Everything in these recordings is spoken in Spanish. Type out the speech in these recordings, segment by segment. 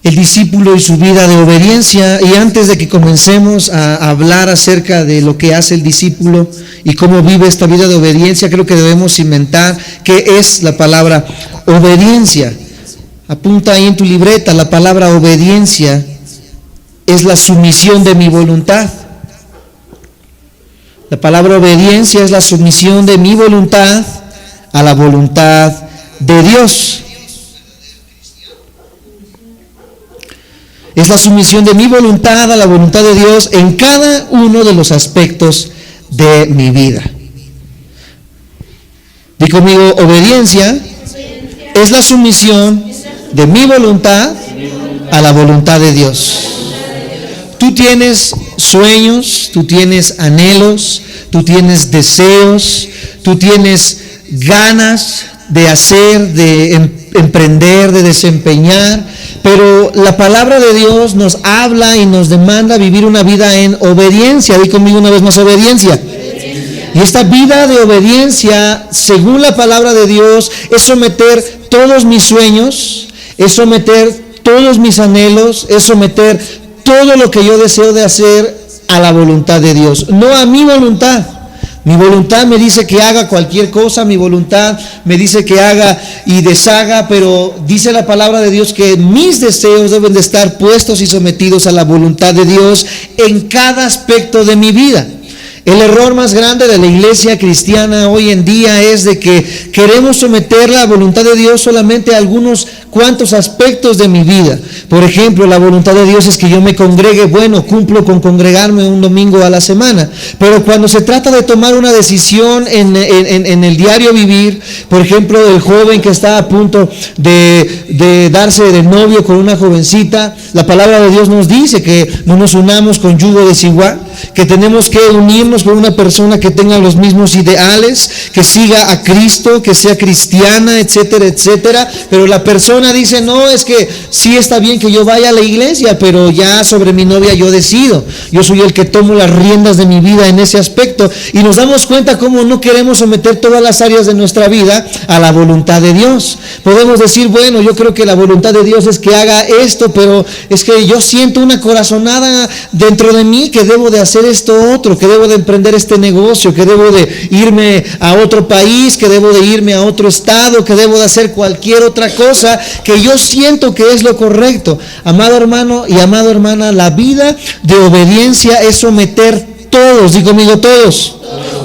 el discípulo y su vida de obediencia. Y antes de que comencemos a hablar acerca de lo que hace el discípulo y cómo vive esta vida de obediencia, creo que debemos cimentar qué es la palabra obediencia. Apunta ahí en tu libreta, la palabra obediencia es la sumisión de mi voluntad. La palabra obediencia es la sumisión de mi voluntad a la voluntad de Dios. Es la sumisión de mi voluntad a la voluntad de Dios en cada uno de los aspectos de mi vida. Di conmigo, obediencia es la sumisión de mi voluntad a la voluntad de Dios. Tú tienes sueños, tú tienes anhelos, tú tienes deseos, tú tienes ganas de hacer, de emprender, de desempeñar, pero la palabra de Dios nos habla y nos demanda vivir una vida en obediencia. Di conmigo una vez más, obediencia. Y esta vida de obediencia, según la palabra de Dios, es someter todos mis sueños, es someter todos mis anhelos, es someter todo lo que yo deseo de hacer a la voluntad de Dios, no a mi voluntad. Mi voluntad me dice que haga cualquier cosa, mi voluntad me dice que haga y deshaga, pero dice la palabra de Dios que mis deseos deben de estar puestos y sometidos a la voluntad de Dios en cada aspecto de mi vida. El error más grande de la iglesia cristiana hoy en día es de que queremos someter la voluntad de Dios solamente a algunos cuantos aspectos de mi vida. Por ejemplo, la voluntad de Dios es que yo me congregue. Bueno, cumplo con congregarme un domingo a la semana. Pero cuando se trata de tomar una decisión en el diario vivir, por ejemplo, el joven que está a punto de darse de novio con una jovencita, la palabra de Dios nos dice que no nos unamos con yugo desigual, que tenemos que unirnos con una persona que tenga los mismos ideales, que siga a Cristo, que sea cristiana, etcétera, etcétera. Pero la persona dice, no, es que sí está bien que yo vaya a la iglesia, pero ya sobre mi novia yo decido. Yo soy el que tomo las riendas de mi vida en ese aspecto. Y nos damos cuenta cómo no queremos someter todas las áreas de nuestra vida a la voluntad de Dios. Podemos decir, bueno, yo creo que la voluntad de Dios es que haga esto, pero es que yo siento una corazonada dentro de mí que debo de hacer esto otro, que debo de emprender este negocio, que debo de irme a otro país, que debo de irme a otro estado, que debo de hacer cualquier otra cosa que yo siento que es lo correcto. Amado hermano y amada hermana, la vida de obediencia es someter todos, digo conmigo todos,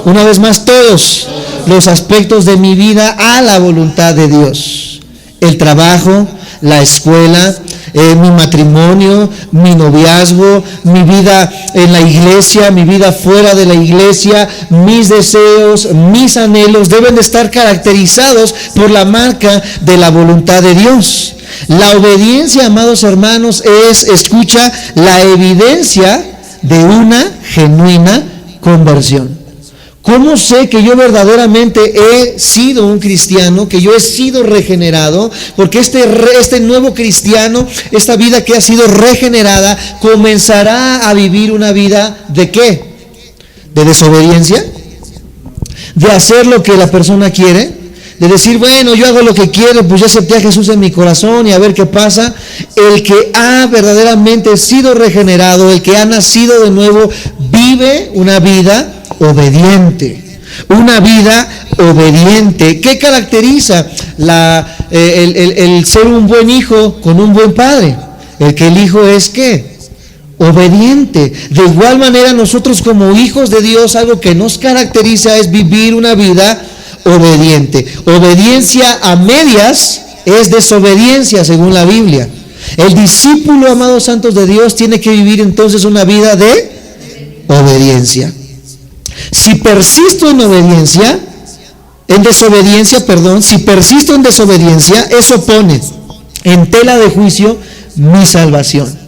una vez más todos, los aspectos de mi vida a la voluntad de Dios. El trabajo, la escuela, mi matrimonio, mi noviazgo, mi vida en la iglesia, mi vida fuera de la iglesia, mis deseos, mis anhelos deben de estar caracterizados por la marca de la voluntad de Dios. La obediencia, amados hermanos, es, escucha, la evidencia de una genuina conversión. ¿Cómo sé que yo verdaderamente he sido un cristiano, que yo he sido regenerado? Porque este nuevo cristiano, esta vida que ha sido regenerada, comenzará a vivir una vida ¿de qué? ¿De desobediencia? ¿De hacer lo que la persona quiere? De decir, bueno, yo hago lo que quiero, pues ya acepté a Jesús en mi corazón y a ver qué pasa. El que ha verdaderamente sido regenerado, el que ha nacido de nuevo, vive una vida obediente. Una vida obediente. ¿Qué caracteriza el ser un buen hijo con un buen padre? El que el hijo es ¿qué? Obediente. De igual manera nosotros como hijos de Dios, algo que nos caracteriza es vivir una vida obediente. Obediencia a medias es desobediencia según la Biblia. El discípulo, amados santos de Dios, tiene que vivir entonces una vida de obediencia. Si persisto en desobediencia, eso pone en tela de juicio mi salvación.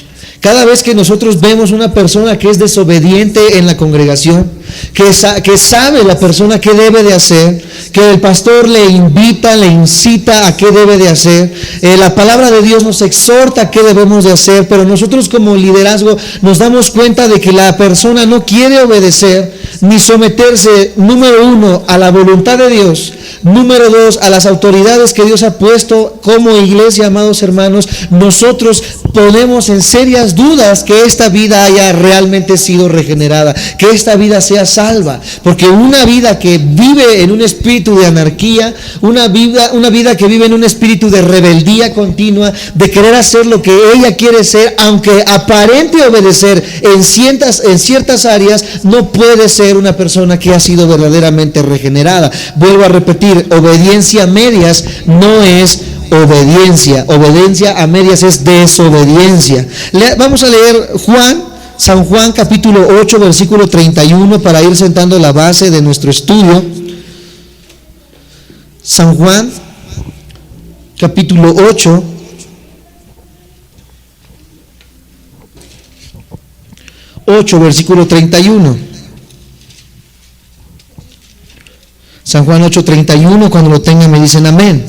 Cada vez que nosotros vemos una persona que es desobediente en la congregación, que sabe la persona qué debe de hacer, que el pastor le invita, le incita a qué debe de hacer. La palabra de Dios nos exhorta a qué debemos de hacer, pero nosotros como liderazgo nos damos cuenta de que la persona no quiere obedecer ni someterse, número uno, a la voluntad de Dios, número dos, a las autoridades que Dios ha puesto como iglesia. Amados hermanos, nosotros ponemos en serias dudas que esta vida haya realmente sido regenerada, que esta vida sea salva, porque una vida que vive en un espíritu de anarquía, una vida que vive en un espíritu de rebeldía continua, de querer hacer lo que ella quiere ser, aunque aparente obedecer en ciertas áreas, no puede ser una persona que ha sido verdaderamente regenerada. Vuelvo a repetir, obediencia a medias no es obediencia. Obediencia a medias es desobediencia. Vamos a leer San Juan capítulo 8 versículo 31 para ir sentando la base de nuestro estudio. San Juan capítulo 8 versículo 31. San Juan 8:31, cuando lo tengan me dicen amén.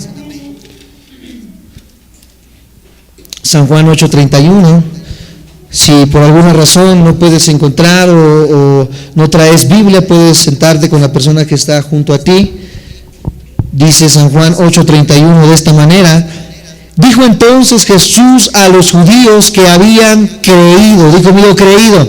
San Juan 8:31. Si por alguna razón no puedes encontrar o no traes Biblia, puedes sentarte con la persona que está junto a ti. Dice San Juan 8:31 de esta manera: dijo entonces Jesús a los judíos que habían creído, dijo conmigo, creído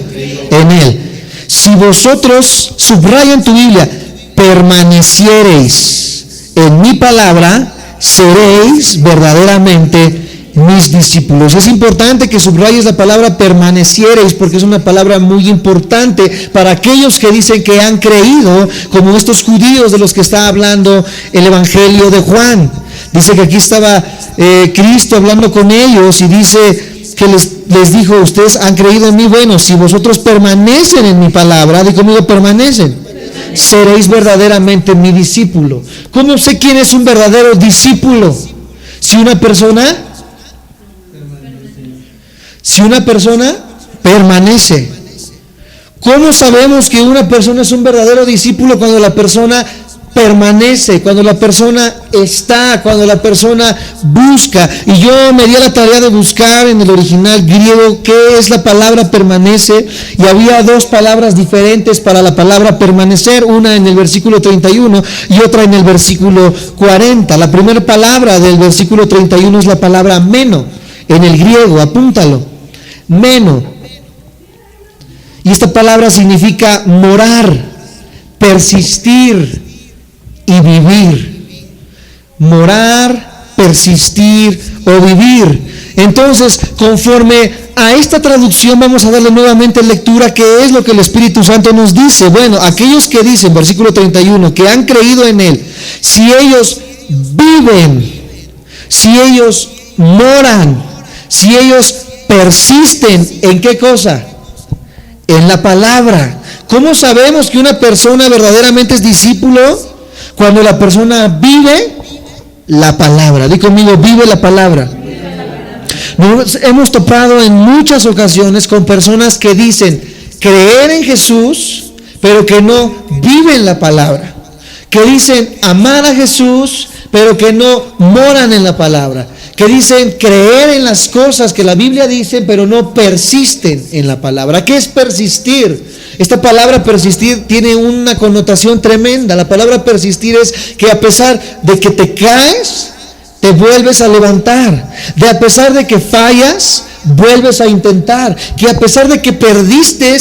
en Él: si vosotros, subrayan tu Biblia, permaneciereis en mi palabra, seréis verdaderamente mis discípulos. Es importante que subrayes la palabra permaneciereis, porque es una palabra muy importante para aquellos que dicen que han creído, como estos judíos de los que está hablando el Evangelio de Juan. Dice que aquí estaba Cristo hablando con ellos y dice que les dijo: ustedes han creído en mí. Bueno, si vosotros permanecen en mi palabra, di conmigo, permanecen, seréis verdaderamente mi discípulo. ¿Cómo sé quién es un verdadero discípulo? Si una persona permanece. ¿Cómo sabemos que una persona es un verdadero discípulo? Cuando la persona permanece, cuando la persona está, cuando la persona busca. Y yo me di a la tarea de buscar en el original griego qué es la palabra permanece, y había dos palabras diferentes para la palabra permanecer, una en el versículo 31 y otra en el versículo 40. La primera palabra del versículo 31 es la palabra meno en el griego, apúntalo, meno. Y esta palabra significa morar, persistir y vivir. Morar, persistir o vivir. Entonces, conforme a esta traducción, vamos a darle nuevamente lectura. ¿Qué es lo que el Espíritu Santo nos dice? Bueno, aquellos que dicen, versículo 31, que han creído en Él, si ellos viven, si ellos moran, si ellos persisten, ¿en qué cosa? En la palabra. ¿Cómo sabemos que una persona verdaderamente es discípulo? Cuando la persona vive la palabra. Di conmigo, vive la palabra. Nos hemos topado en muchas ocasiones con personas que dicen creer en Jesús, pero que no viven la palabra. Que dicen amar a Jesús, pero que no moran en la palabra. Que dicen creer en las cosas que la Biblia dice, pero no persisten en la palabra. ¿Qué es persistir? Esta palabra persistir tiene una connotación tremenda. La palabra persistir es que a pesar de que te caes, te vuelves a levantar. De a pesar de que fallas, vuelves a intentar. Que a pesar de que perdiste,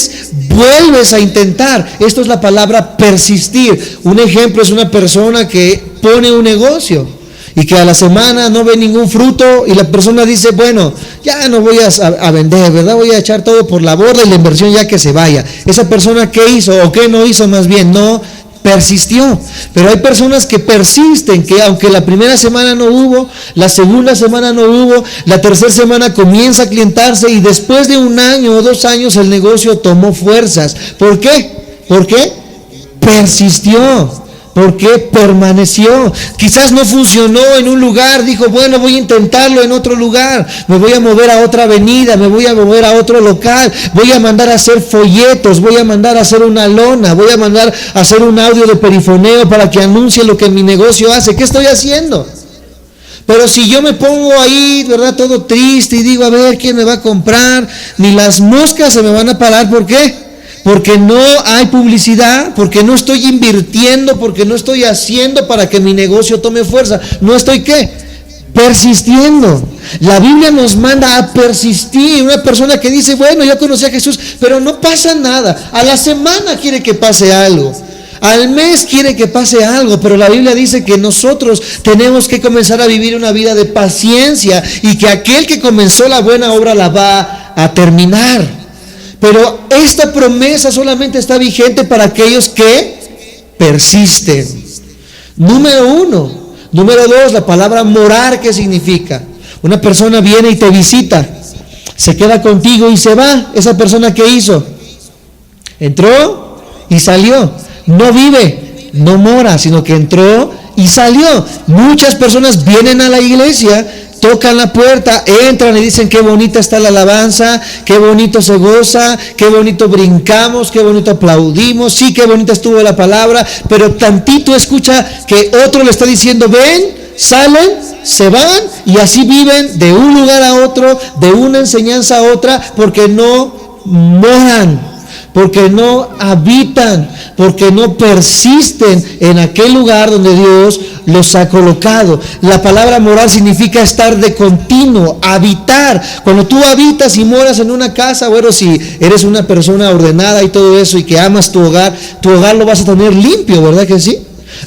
vuelves a intentar. Esto es la palabra persistir. Un ejemplo es una persona que pone un negocio y que a la semana no ve ningún fruto, y la persona dice: bueno, ya no voy a vender, ¿verdad? Voy a echar todo por la borda y la inversión ya que se vaya. Esa persona, ¿qué hizo? ¿O qué no hizo más bien? No persistió. Pero hay personas que persisten, que aunque la primera semana no hubo, la segunda semana no hubo, la tercera semana comienza a clientarse, y después de 1 año o 2 años el negocio tomó fuerzas. ¿Por qué? ¿Por qué? Persistió. porque permaneció. Quizás no funcionó en un lugar, dijo, bueno, voy a intentarlo en otro lugar, me voy a mover a otra avenida, me voy a mover a otro local, voy a mandar a hacer folletos, voy a mandar a hacer una lona, voy a mandar a hacer un audio de perifoneo para que anuncie lo que mi negocio hace. ¿Qué estoy haciendo? Pero si yo me pongo ahí, ¿verdad?, todo triste y digo, a ver, ¿quién me va a comprar? Ni las moscas se me van a parar. ¿Por qué? Porque no hay publicidad, porque no estoy invirtiendo, porque no estoy haciendo para que mi negocio tome fuerza. No estoy, ¿qué? Persistiendo. La Biblia nos manda a persistir. Una persona que dice, bueno, yo conocí a Jesús, pero no pasa nada. A la semana quiere que pase algo. Al mes quiere que pase algo, pero la Biblia dice que nosotros tenemos que comenzar a vivir una vida de paciencia y que aquel que comenzó la buena obra la va a terminar. Pero esta promesa solamente está vigente para aquellos que persisten. Número 1. Número 2, la palabra morar, ¿qué significa? Una persona viene y te visita, se queda contigo y se va. ¿Esa persona qué hizo? Entró y salió. No vive, no mora, sino que entró y salió. Muchas personas vienen a la iglesia, tocan la puerta, entran y dicen qué bonita está la alabanza, qué bonito se goza, qué bonito brincamos, qué bonito aplaudimos, sí, qué bonita estuvo la palabra, pero tantito escucha que otro le está diciendo ven, salen, se van y así viven de un lugar a otro, de una enseñanza a otra, porque no moran, porque no habitan, porque no persisten en aquel lugar donde Dios los ha colocado. La palabra morar significa estar de continuo, habitar. Cuando tú habitas y moras en una casa, bueno, si eres una persona ordenada y todo eso y que amas tu hogar lo vas a tener limpio, ¿verdad que sí?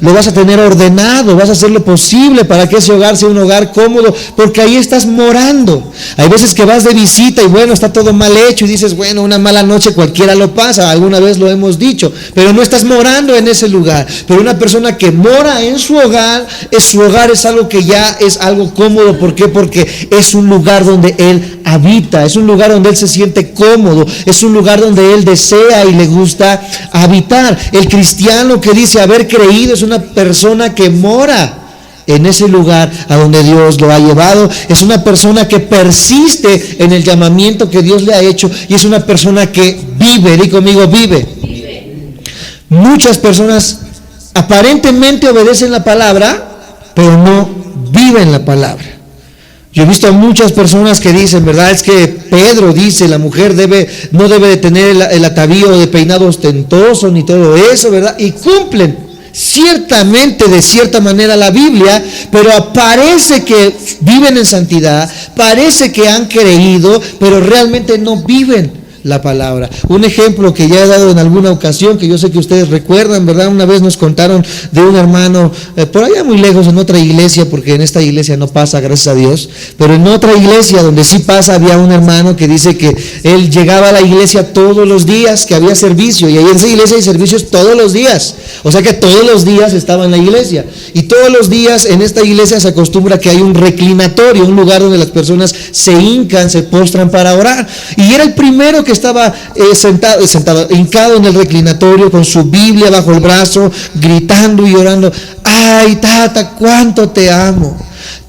Lo vas a tener ordenado, vas a hacer lo posible para que ese hogar sea un hogar cómodo, porque ahí estás morando. Hay veces que vas de visita y bueno, está todo mal hecho y dices, bueno, una mala noche cualquiera lo pasa, alguna vez lo hemos dicho, pero no estás morando en ese lugar. Pero una persona que mora en su hogar es algo que ya es algo cómodo. ¿Por qué? Porque es un lugar donde él habita, es un lugar donde él se siente cómodo, es un lugar donde él desea y le gusta habitar. El cristiano que dice haber creído es una persona que mora en ese lugar a donde Dios lo ha llevado, es una persona que persiste en el llamamiento que Dios le ha hecho y es una persona que vive. Di conmigo, vive. Muchas personas aparentemente obedecen la palabra, pero no viven la palabra. Yo he visto a muchas personas que dicen, ¿verdad? Es que Pedro dice, la mujer no debe de tener el atavío de peinado ostentoso ni todo eso, ¿verdad? Y cumplen ciertamente de cierta manera la Biblia, pero parece que viven en santidad, parece que han creído, pero realmente no viven la palabra. Un ejemplo que ya he dado en alguna ocasión, que yo sé que ustedes recuerdan, ¿verdad? Una vez nos contaron de un hermano por allá muy lejos, en otra iglesia, porque en esta iglesia no pasa, gracias a Dios, pero en otra iglesia donde sí pasa, había un hermano que dice que él llegaba a la iglesia todos los días, que había servicio, y ahí en esa iglesia hay servicios todos los días, o sea que todos los días estaba en la iglesia, y todos los días en esta iglesia se acostumbra que hay un reclinatorio, un lugar donde las personas se hincan, se postran para orar, y era el primero que estaba sentado, hincado en el reclinatorio con su Biblia bajo el brazo, gritando y orando. Ay, tata, cuánto te amo.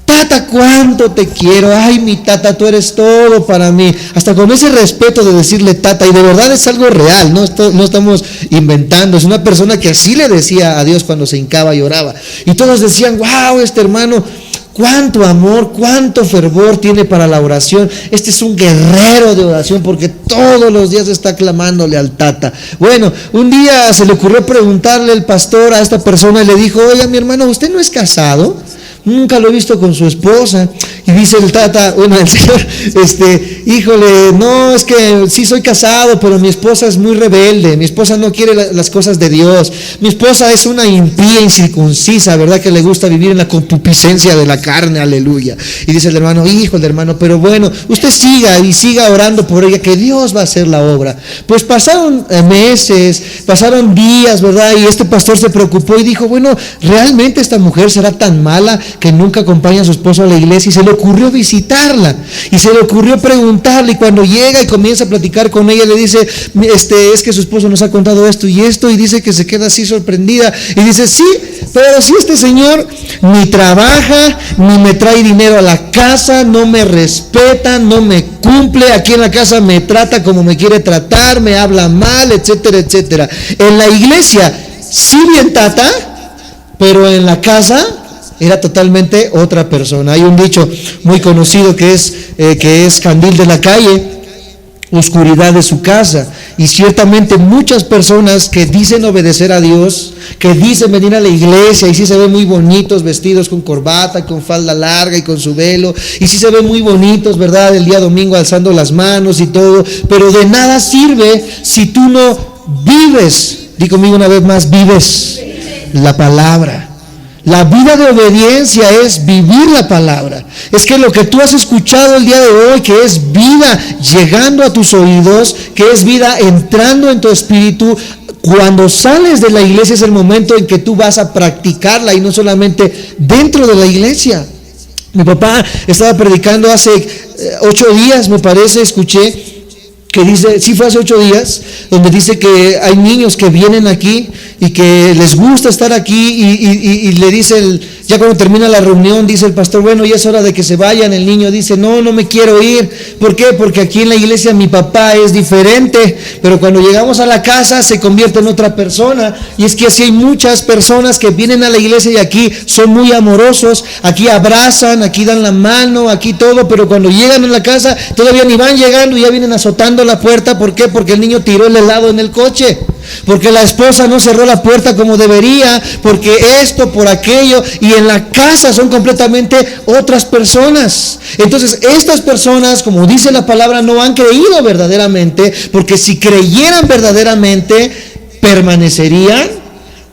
Tata, cuánto te quiero. Ay, mi tata, tú eres todo para mí. Hasta con ese respeto de decirle tata, y de verdad es algo real, no estamos inventando. Es una persona que así le decía a Dios cuando se hincaba y oraba. Y todos decían, wow, este hermano, cuánto amor, cuánto fervor tiene para la oración. Este es un guerrero de oración porque todos los días está clamándole al tata. Bueno, un día se le ocurrió preguntarle el pastor a esta persona y le dijo, oiga, mi hermano, ¿usted no es casado? Nunca lo he visto con su esposa. Y dice el tata, bueno, el señor, híjole, no, es que sí soy casado, pero mi esposa es muy rebelde, mi esposa no quiere las cosas de Dios, mi esposa es una impía, incircuncisa, ¿verdad? Que le gusta vivir en la concupiscencia de la carne, aleluya. Y dice el hermano, hermano, pero bueno, usted siga orando por ella, que Dios va a hacer la obra. Pues pasaron meses, pasaron días, ¿verdad? Y este pastor se preocupó y dijo, bueno, ¿realmente esta mujer será tan mala que nunca acompaña a su esposo a la iglesia y se le ocurrió visitarla y se le ocurrió preguntarle, y cuando llega y comienza a platicar con ella le dice, es que su esposo nos ha contado esto, y dice que se queda así sorprendida y dice, sí, pero si este señor ni trabaja, ni me trae dinero a la casa, no me respeta, no me cumple, aquí en la casa me trata como me quiere tratar, me habla mal, etcétera, etcétera. En la iglesia sí bien tata, pero en la casa era totalmente otra persona. Hay un dicho muy conocido que es candil de la calle, oscuridad de su casa. Y ciertamente muchas personas que dicen obedecer a Dios, que dicen venir a la iglesia, y sí se ven muy bonitos vestidos con corbata, con falda larga y con su velo, y sí se ven muy bonitos, ¿verdad? El día domingo alzando las manos y todo, pero de nada sirve si tú no vives, di conmigo una vez más, vives la palabra. La vida de obediencia es vivir la palabra. Es que lo que tú has escuchado el día de hoy, que es vida llegando a tus oídos, que es vida entrando en tu espíritu, cuando sales de la iglesia es el momento en que tú vas a practicarla, y no solamente dentro de la iglesia. Mi papá estaba predicando hace 8 días, me parece, escuché que dice, sí fue hace 8 días, donde dice que hay niños que vienen aquí y que les gusta estar aquí, y le dice, ya cuando termina la reunión, dice el pastor, bueno, ya es hora de que se vayan. El niño dice, no me quiero ir. ¿Por qué? Porque aquí en la iglesia mi papá es diferente, pero cuando llegamos a la casa se convierte en otra persona. Y es que así hay muchas personas que vienen a la iglesia y aquí son muy amorosos, aquí abrazan, aquí dan la mano, aquí todo, pero cuando llegan a la casa todavía ni van llegando y ya vienen azotando la puerta. ¿Por qué? Porque el niño tiró el helado en el coche, porque la esposa no cerró la puerta como debería, porque esto, por aquello, y en la casa son completamente otras personas. Entonces estas personas, como dice la palabra, no han creído verdaderamente, porque si creyeran verdaderamente, permanecerían,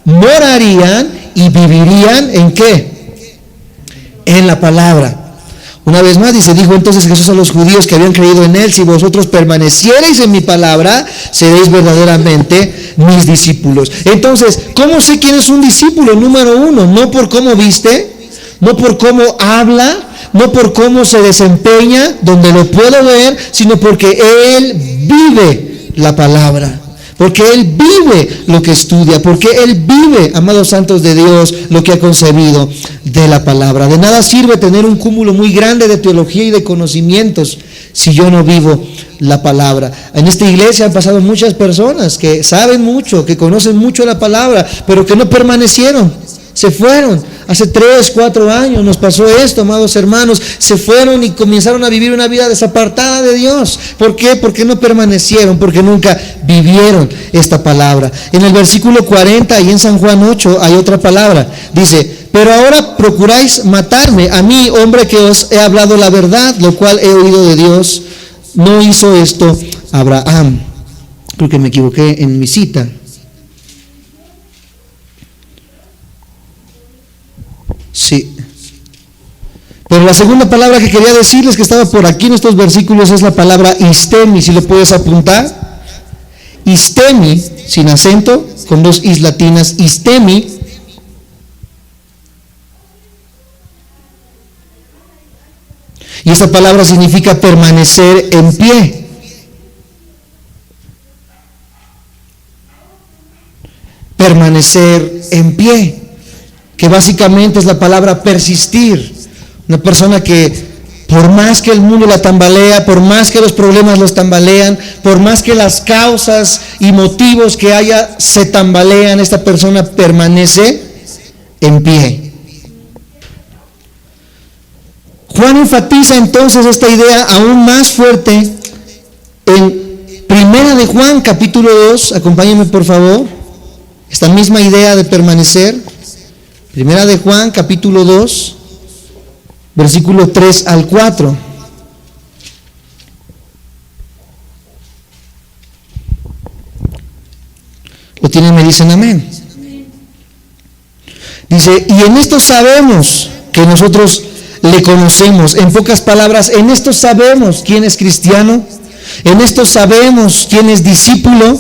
morarían y vivirían ¿en qué? En la palabra. Una vez más dice, dijo entonces Jesús a los judíos que habían creído en él, si vosotros permaneciereis en mi palabra, seréis verdaderamente mis discípulos. Entonces, ¿cómo sé quién es un discípulo? Número 1, no por cómo viste, no por cómo habla, no por cómo se desempeña, donde lo puedo ver, sino porque él vive la palabra. Porque él vive lo que estudia, porque él vive, amados santos de Dios, lo que ha concebido de la palabra. De nada sirve tener un cúmulo muy grande de teología y de conocimientos si yo no vivo la palabra. En esta iglesia han pasado muchas personas que saben mucho, que conocen mucho la palabra, pero que no permanecieron, se fueron. Hace 3, 4 años nos pasó esto, amados hermanos. Se fueron y comenzaron a vivir una vida desapartada de Dios. ¿Por qué? Porque no permanecieron, porque nunca vivieron esta palabra. En el versículo 40 y en San Juan 8 hay otra palabra. Dice, pero ahora procuráis matarme, a mí, hombre que os he hablado la verdad, lo cual he oído de Dios. No hizo esto Abraham. Creo que me equivoqué en mi cita. Sí. Pero la segunda palabra que quería decirles, que estaba por aquí en estos versículos, es la palabra istemi. Si lo puedes apuntar. Istemi, sin acento, con 2 is latinas. Istemi y esa palabra significa permanecer en pie. Permanecer en pie, que básicamente es la palabra persistir. Una persona que por más que el mundo la tambalea, por más que los problemas los tambalean, por más que las causas y motivos que haya se tambalean, esta persona permanece en pie. Juan enfatiza entonces esta idea aún más fuerte en Primera de Juan capítulo 2, acompáñenme por favor, esta misma idea de permanecer. Primera de Juan capítulo 2, versículo 3 al 4. ¿Lo tienen? Me dicen amén. Dice, y en esto sabemos que nosotros le conocemos. En pocas palabras, en esto sabemos quién es cristiano, en esto sabemos quién es discípulo,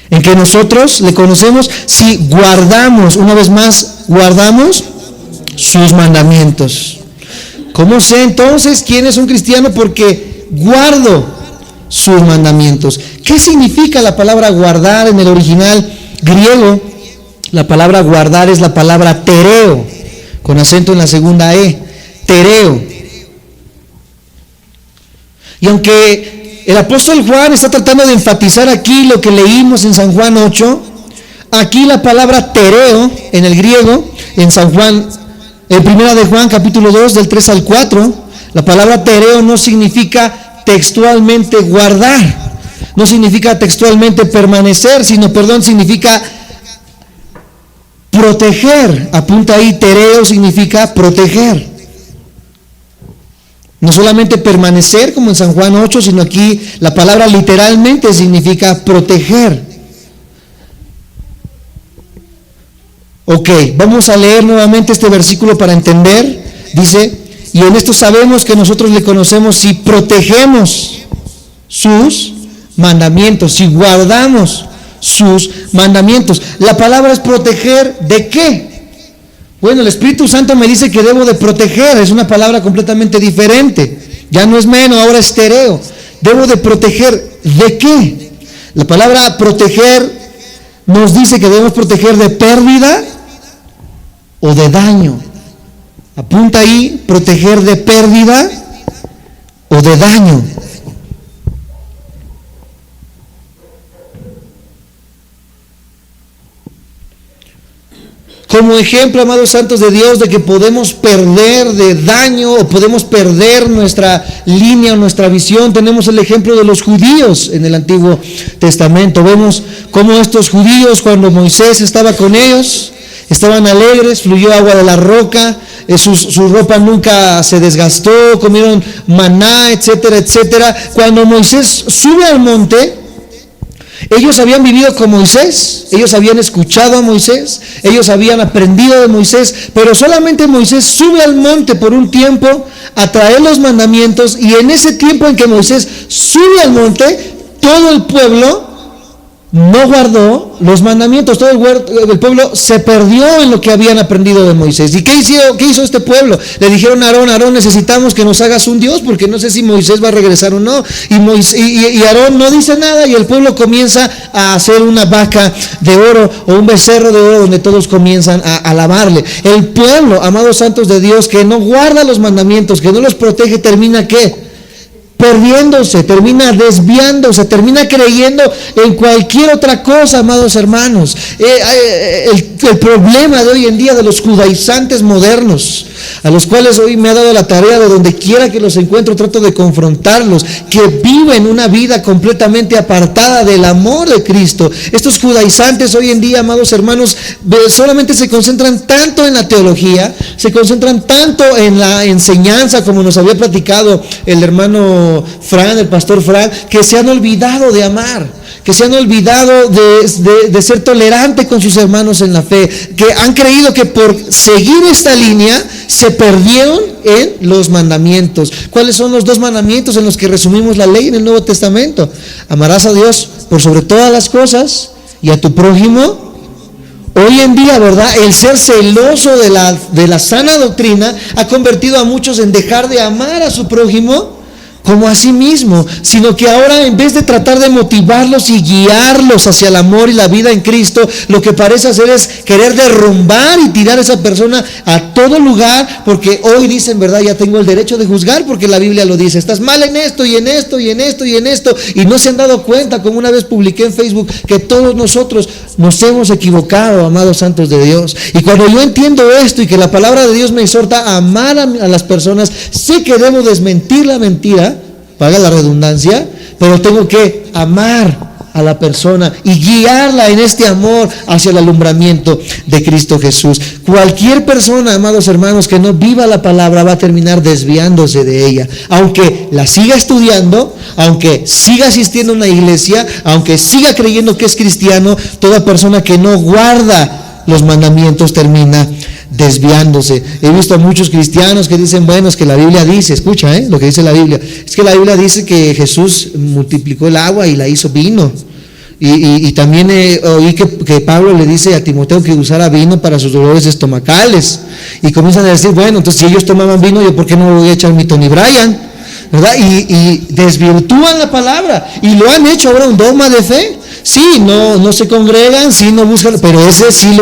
en que nosotros le conocemos si guardamos, una vez más, guardamos sus mandamientos. ¿Cómo sé entonces quién es un cristiano? Porque guardo sus mandamientos. ¿Qué significa la palabra guardar en el original griego? La palabra guardar es la palabra tereo, con acento en la segunda E, tereo. Y aunque el apóstol Juan está tratando de enfatizar aquí lo que leímos en San Juan 8, aquí la palabra tereo en el griego, en San Juan, en primera de Juan capítulo 2 del 3 al 4, la palabra tereo no significa textualmente guardar, no significa textualmente permanecer, significa proteger. Apunta ahí, tereo significa proteger. No solamente permanecer como en San Juan 8, sino aquí la palabra literalmente significa proteger. Ok, vamos a leer nuevamente este versículo para entender. Dice, y en esto sabemos que nosotros le conocemos si protegemos sus mandamientos, si guardamos sus mandamientos. La palabra es proteger, ¿de qué? Bueno, el Espíritu Santo me dice que debo de proteger, es una palabra completamente diferente. Ya no es menos, ahora es tereo. Debo de proteger, ¿de qué? La palabra proteger nos dice que debemos proteger de pérdida o de daño. Apunta ahí, proteger de pérdida o de daño. Como ejemplo, amados santos de Dios, de que podemos perder de daño o podemos perder nuestra línea o nuestra visión, tenemos el ejemplo de los judíos en el Antiguo Testamento. Vemos cómo estos judíos, cuando Moisés estaba con ellos, estaban alegres, fluyó agua de la roca, su ropa nunca se desgastó, comieron maná, etcétera, etcétera. Cuando Moisés sube al monte, ellos habían vivido con Moisés, ellos habían escuchado a Moisés, ellos habían aprendido de Moisés, pero solamente Moisés sube al monte por un tiempo a traer los mandamientos, y en ese tiempo en que Moisés sube al monte, todo el pueblo no guardó los mandamientos, todo el pueblo se perdió en lo que habían aprendido de Moisés. ¿Y qué hizo este pueblo? Le dijeron a Aarón, necesitamos que nos hagas un Dios, porque no sé si Moisés va a regresar o no. Y Aarón no dice nada, y el pueblo comienza a hacer una vaca de oro o un becerro de oro donde todos comienzan a alabarle. El pueblo, amados santos de Dios, que no guarda los mandamientos, que no los protege, termina ¿qué? Perdiéndose, termina desviándose, termina creyendo en cualquier otra cosa, amados hermanos. El problema de hoy en día de los judaizantes modernos, a los cuales hoy me ha dado la tarea de donde quiera que los encuentro, trato de confrontarlos, que viven una vida completamente apartada del amor de Cristo. Estos judaizantes hoy en día, amados hermanos, solamente se concentran tanto en la teología, se concentran tanto en la enseñanza, como nos había platicado el hermano Fran, el pastor Fran, que se han olvidado de amar, que se han olvidado de ser tolerante con sus hermanos en la fe, que han creído que por seguir esta línea se perdieron en los mandamientos. ¿Cuáles son los 2 mandamientos en los que resumimos la ley en el Nuevo Testamento? Amarás a Dios por sobre todas las cosas y a tu prójimo. Hoy en día, ¿verdad? El ser celoso de la sana doctrina ha convertido a muchos en dejar de amar a su prójimo como a sí mismo, sino que ahora, en vez de tratar de motivarlos y guiarlos hacia el amor y la vida en Cristo, lo que parece hacer es querer derrumbar y tirar a esa persona a todo lugar, porque hoy dicen, ¿verdad? Ya tengo el derecho de juzgar porque la Biblia lo dice, estás mal en esto y en esto y en esto y en esto, y no se han dado cuenta, como una vez publiqué en Facebook, que todos nosotros nos hemos equivocado, amados santos de Dios. Y cuando yo entiendo esto y que la palabra de Dios me exhorta a amar a las personas, sé que debo desmentir la mentira, paga la redundancia, pero tengo que amar a la persona y guiarla en este amor hacia el alumbramiento de Cristo Jesús. Cualquier persona, amados hermanos, que no viva la palabra va a terminar desviándose de ella, aunque la siga estudiando, aunque siga asistiendo a una iglesia, aunque siga creyendo que es cristiano. Toda persona que no guarda los mandamientos termina desviándose. He visto a muchos cristianos que dicen, bueno, es que la Biblia dice, escucha lo que dice la Biblia, es que la Biblia dice que Jesús multiplicó el agua y la hizo vino, Y también oí que Pablo le dice a Timoteo que usara vino para sus dolores estomacales. Y comienzan a decir, bueno, entonces si ellos tomaban vino, ¿yo por qué no me voy a echar mi Tony Bryan? ¿Verdad? Y desvirtúan la palabra. Y lo han hecho ahora un dogma de fe. Sí, no se congregan, sí, no buscan, pero eso sí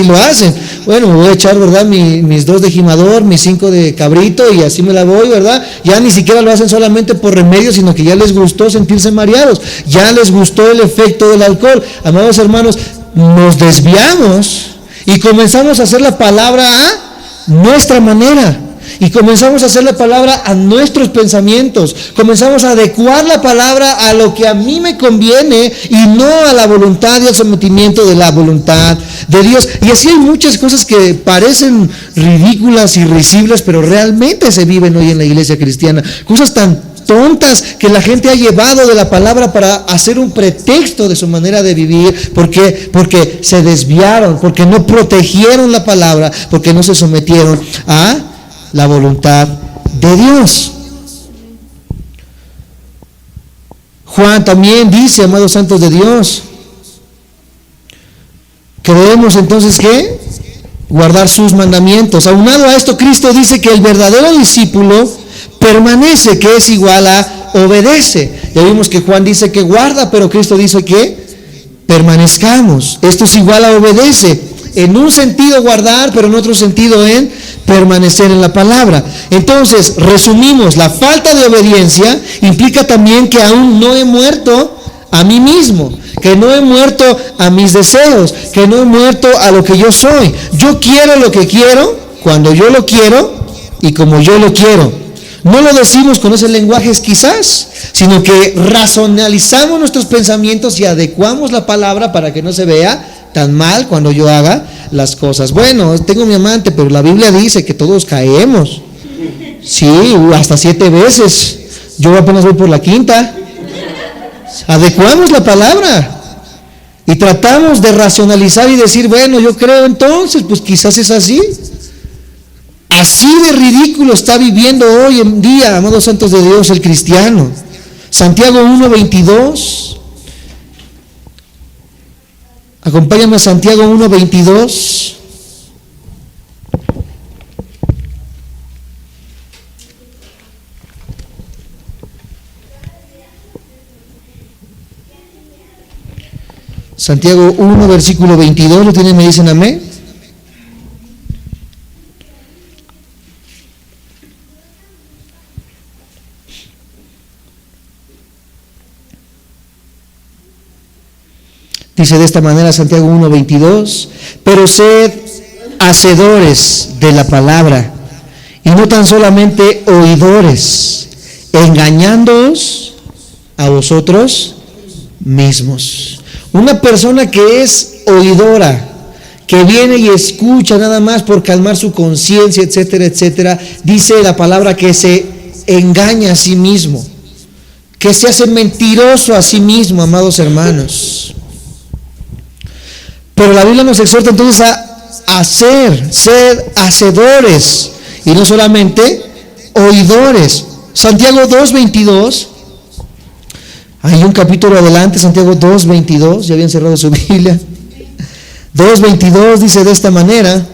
lo hacen. Bueno, me voy a echar, ¿verdad? Mis 2 de gimador, mis 5 de cabrito y así me la voy, ¿verdad? Ya ni siquiera lo hacen solamente por remedio, sino que ya les gustó sentirse mareados, ya les gustó el efecto del alcohol. Amados hermanos, nos desviamos y comenzamos a hacer la palabra a nuestra manera. Y comenzamos a hacer la palabra a nuestros pensamientos. Comenzamos a adecuar la palabra a lo que a mí me conviene y no a la voluntad y al sometimiento de la voluntad de Dios. Y así hay muchas cosas que parecen ridículas y risibles, pero realmente se viven hoy en la iglesia cristiana. Cosas tan tontas que la gente ha llevado de la palabra para hacer un pretexto de su manera de vivir. ¿Por qué? Porque se desviaron, porque no protegieron la palabra, porque no se sometieron a la voluntad de Dios. Juan también dice, amados santos de Dios, que debemos entonces ¿qué? Guardar sus mandamientos. Aunado a esto, Cristo dice que el verdadero discípulo permanece, que es igual a obedece. Ya vimos que Juan dice que guarda, pero Cristo dice que permanezcamos. Esto es igual a obedece. En un sentido guardar, pero en otro sentido en permanecer en la palabra. Entonces, resumimos, la falta de obediencia implica también que aún no he muerto a mí mismo, que no he muerto a mis deseos, que no he muerto a lo que yo soy. Yo quiero lo que quiero, cuando yo lo quiero y como yo lo quiero. No lo decimos con ese lenguaje quizás, sino que racionalizamos nuestros pensamientos y adecuamos la palabra para que no se vea tan mal cuando yo haga las cosas. Bueno, tengo mi amante, pero la Biblia dice que todos caemos. Sí, hasta 7 veces. Yo apenas voy por la 5ª. Adecuamos la palabra y tratamos de racionalizar y decir, bueno, yo creo entonces, pues quizás es así. Así de ridículo está viviendo hoy en día, amados santos de Dios, el cristiano. Santiago 1:22. Acompáñame a Santiago 1:22. Santiago 1, versículo 22, ¿lo tienen? ¿Me dicen amén? Dice de esta manera Santiago 1:22, pero sed hacedores de la palabra y no tan solamente oidores, engañándoos a vosotros mismos. Una persona que es oidora, que viene y escucha nada más por calmar su conciencia, etcétera, etcétera, dice la palabra que se engaña a sí mismo, que se hace mentiroso a sí mismo, amados hermanos. Pero la Biblia nos exhorta entonces a ser hacedores y no solamente oidores. Santiago 2:22, hay un capítulo adelante, Santiago 2:22, ya habían cerrado su Biblia. 2:22 dice de esta manera,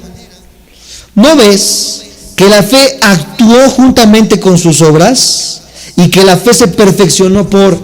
¿no ves que la fe actuó juntamente con sus obras y que la fe se perfeccionó por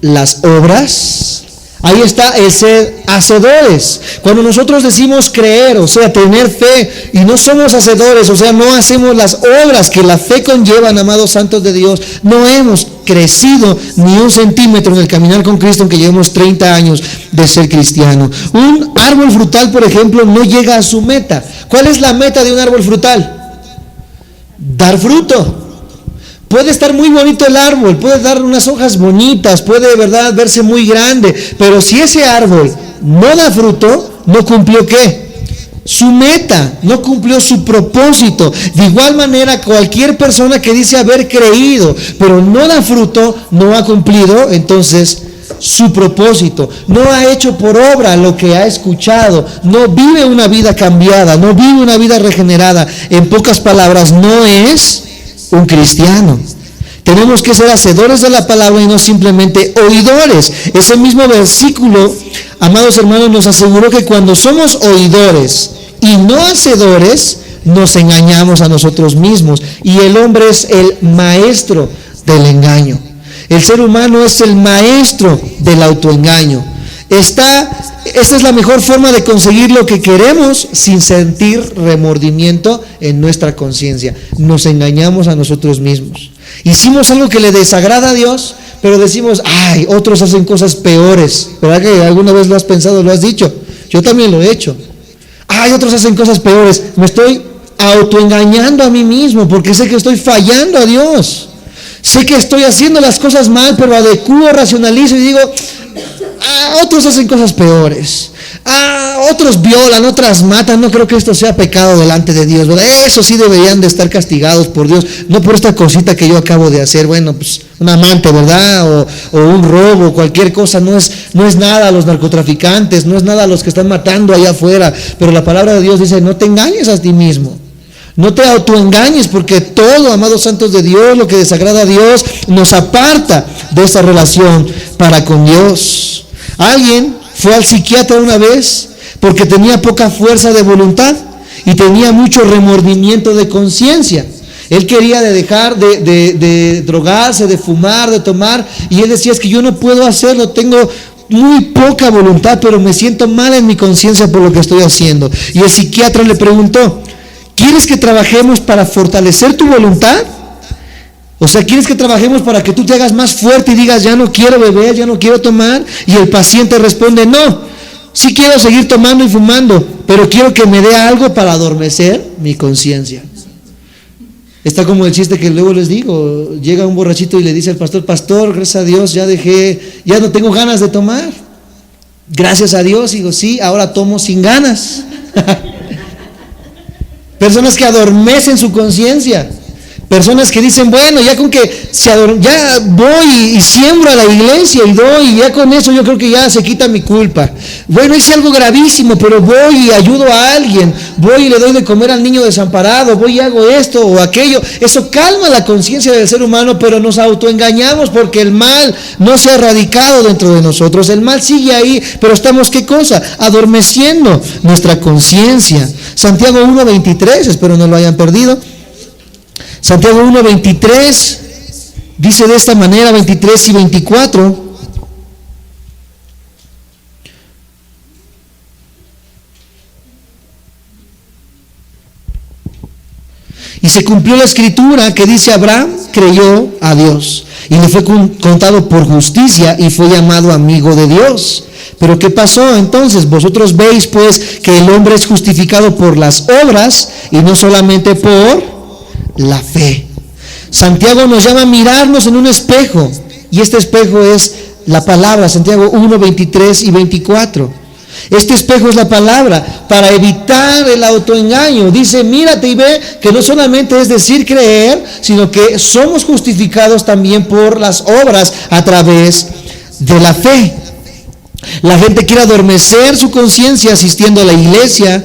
las obras? Ahí está el ser hacedores. Cuando nosotros decimos creer, o sea, tener fe, y no somos hacedores, o sea, no hacemos las obras que la fe conlleva, amados santos de Dios, no hemos crecido ni 1 centímetro en el caminar con Cristo, aunque llevemos 30 años de ser cristiano. Un árbol frutal, por ejemplo, no llega a su meta. ¿Cuál es la meta de un árbol frutal? Dar fruto. Puede estar muy bonito el árbol, puede dar unas hojas bonitas, puede de verdad verse muy grande, pero si ese árbol no da fruto, no cumplió ¿qué? Su meta, no cumplió su propósito. De igual manera, cualquier persona que dice haber creído, pero no da fruto, no ha cumplido entonces su propósito, no ha hecho por obra lo que ha escuchado, no vive una vida cambiada, no vive una vida regenerada. En pocas palabras, no es un cristiano. Tenemos que ser hacedores de la palabra y no simplemente oidores. Ese mismo versículo, amados hermanos, nos aseguró que cuando somos oidores y no hacedores, nos engañamos a nosotros mismos. Y el hombre es el maestro del engaño. El ser humano es el maestro del autoengaño. Esa es la mejor forma de conseguir lo que queremos sin sentir remordimiento en nuestra conciencia. Nos engañamos a nosotros mismos. Hicimos algo que le desagrada a Dios, pero decimos, ay, otros hacen cosas peores. ¿Verdad que alguna vez lo has pensado, lo has dicho? Yo también lo he hecho. Ay, otros hacen cosas peores. Me estoy autoengañando a mí mismo porque sé que estoy fallando a Dios. Sé que estoy haciendo las cosas mal, pero adecuo, racionalizo y digo, otros hacen cosas peores. Otros violan, otras matan. No creo que esto sea pecado delante de Dios, ¿verdad? Eso sí deberían de estar castigados por Dios, no por esta cosita que yo acabo de hacer. Bueno, pues un amante, ¿verdad? O un robo, cualquier cosa. No es nada a los narcotraficantes, no es nada a los que están matando allá afuera. Pero la palabra de Dios dice, no te engañes a ti mismo. No te autoengañes, porque todo, amados santos de Dios, lo que desagrada a Dios, nos aparta de esa relación para con Dios. Alguien fue al psiquiatra una vez porque tenía poca fuerza de voluntad y tenía mucho remordimiento de conciencia. Él quería dejar de drogarse, de fumar, de tomar, y él decía, es que yo no puedo hacerlo, tengo muy poca voluntad, pero me siento mal en mi conciencia por lo que estoy haciendo. Y el psiquiatra le preguntó, ¿quieres que trabajemos para fortalecer tu voluntad? O sea, ¿quieres que trabajemos para que tú te hagas más fuerte y digas, ya no quiero beber, ya no quiero tomar? Y el paciente responde, no, sí quiero seguir tomando y fumando, pero quiero que me dé algo para adormecer mi conciencia. Está como el chiste que luego les digo, llega un borrachito y le dice al pastor, pastor, gracias a Dios ya no tengo ganas de tomar. Gracias a Dios, digo, sí, ahora tomo sin ganas. Personas que adormecen su conciencia. Personas que dicen, bueno, ya con que ya voy y siembro a la iglesia y doy, y ya con eso yo creo que ya se quita mi culpa. Bueno, hice algo gravísimo, pero voy y ayudo a alguien, voy y le doy de comer al niño desamparado, voy y hago esto o aquello. Eso calma la conciencia del ser humano, pero nos autoengañamos porque el mal no se ha erradicado dentro de nosotros. El mal sigue ahí, pero estamos, ¿qué cosa? Adormeciendo nuestra conciencia. Santiago 1:23, espero no lo hayan perdido. Santiago 1:23 dice de esta manera, 23 y 24. Y se cumplió la escritura que dice, Abraham creyó a Dios y le fue contado por justicia y fue llamado amigo de Dios. Pero ¿qué pasó entonces? Vosotros veis pues que el hombre es justificado por las obras y no solamente por la fe. Santiago nos llama a mirarnos en un espejo, y este espejo es la palabra. Santiago 1:23 y 24. Este espejo es la palabra para evitar el autoengaño. Dice, mírate y ve que no solamente es decir creer, sino que somos justificados también por las obras a través de la fe. La gente quiere adormecer su conciencia asistiendo a la iglesia,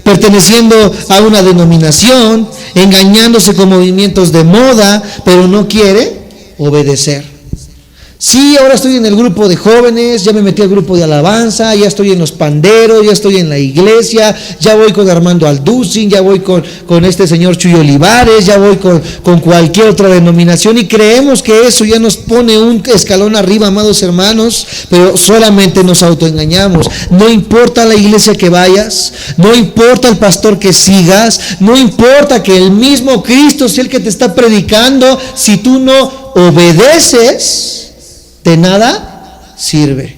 perteneciendo a una denominación, engañándose con movimientos de moda, pero no quiere obedecer. Sí, ahora estoy en el grupo de jóvenes, ya me metí al grupo de alabanza, ya estoy en los panderos, ya estoy en la iglesia, ya voy con Armando Alducin, ya voy con este señor Chuy Olivares, ya voy con cualquier otra denominación, y creemos que eso ya nos pone un escalón arriba, amados hermanos, pero solamente nos autoengañamos. No importa la iglesia que vayas, no importa el pastor que sigas, no importa que el mismo Cristo sea el que te está predicando, si tú no obedeces, de nada sirve.